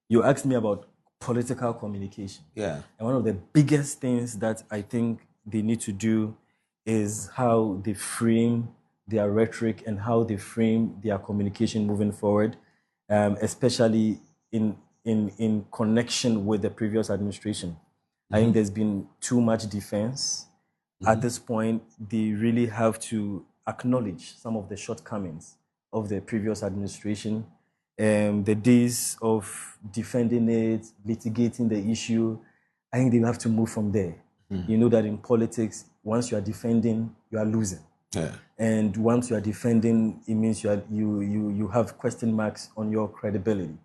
You asked me about political communication. Yeah. And one of the biggest things that I think they need to do is how they frame their rhetoric and how they frame their communication moving forward, especially in connection with the previous administration. I think there's been too much defense. At this point, they really have to acknowledge some of the shortcomings of the previous administration. The days of defending it, litigating the issue, I think they have to move from there. You know that in politics, once you are defending, you are losing. Yeah. And once you are defending, it means you have question marks on your credibility.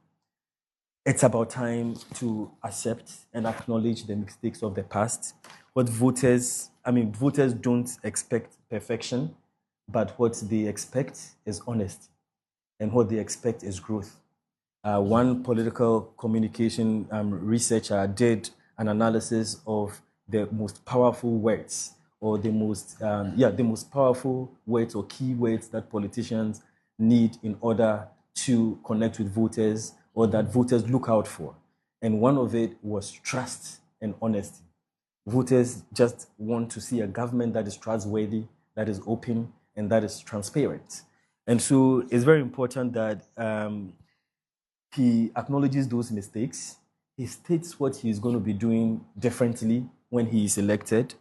It's about time to accept and acknowledge the mistakes of the past. Voters don't expect perfection, but what they expect is honesty, and what they expect is growth. One political communication researcher did an analysis of the most powerful words, or the most powerful words or key words that politicians need in order to connect with voters, or that voters look out for. And one of it was trust and honesty. Voters just want to see a government that is trustworthy, that is open, and that is transparent. And so it's very important that he acknowledges those mistakes. He states what he's going to be doing differently when he is elected.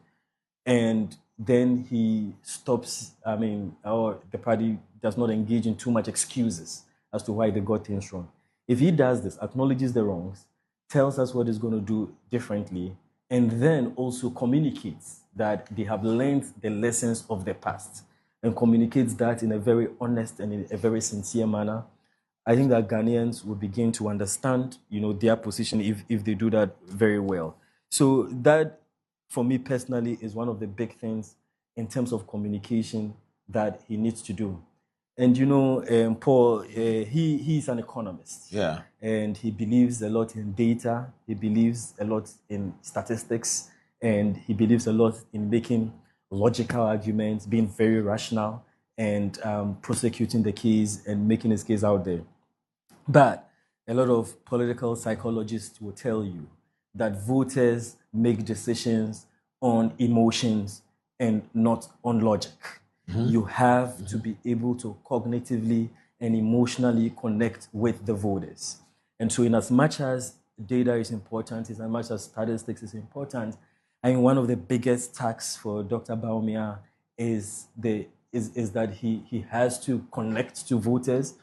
And then he stops, or the party does not engage in too much excuses as to why they got things wrong. If he does this, acknowledges the wrongs, tells us what he's going to do differently, and then also communicates that they have learned the lessons of the past, and communicates that in a very honest and in a very sincere manner, I think that Ghanaians will begin to understand, their position if they do that very well. So that, for me personally, is one of the big things in terms of communication that he needs to do. And Paul, he's an economist. Yeah. And he believes a lot in data. He believes a lot in statistics, and he believes a lot in making logical arguments, being very rational, and prosecuting the case and making his case out there. But a lot of political psychologists will tell you that voters make decisions on emotions and not on logic. You have to be able to cognitively and emotionally connect with the voters. And so, in as much as data is important, as much as statistics is important, I think one of the biggest tasks for Dr. Bawumia is that he has to connect to voters.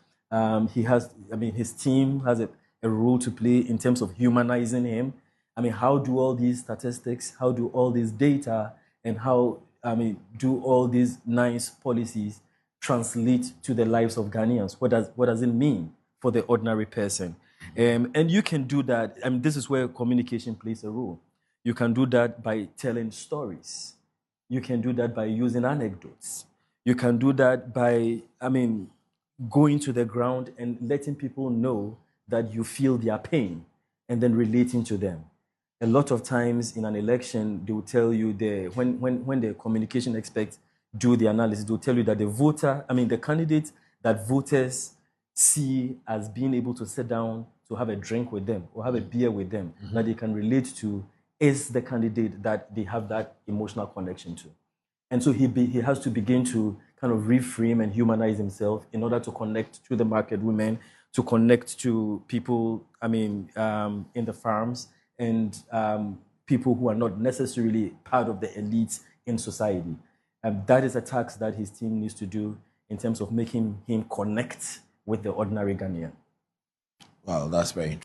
His team has a role to play in terms of humanizing him. How do all these statistics, how do all this data, and how do all these nice policies translate to the lives of Ghanaians? What does it mean for the ordinary person? And you can do that. This is where communication plays a role. You can do that by telling stories. You can do that by using anecdotes. You can do that by, going to the ground and letting people know that you feel their pain, and then relating to them. A lot of times in an election, they will tell you when the communication experts do the analysis, they'll tell you that the candidate that voters see as being able to sit down to have a drink with them or have a beer with them, that they can relate to, is the candidate that they have that emotional connection to. And so he has to begin to kind of reframe and humanize himself in order to connect to the market women, to connect to people, in the farms, and people who are not necessarily part of the elites in society. That is a task that his team needs to do in terms of making him connect with the ordinary Ghanaian. Wow, that's very interesting.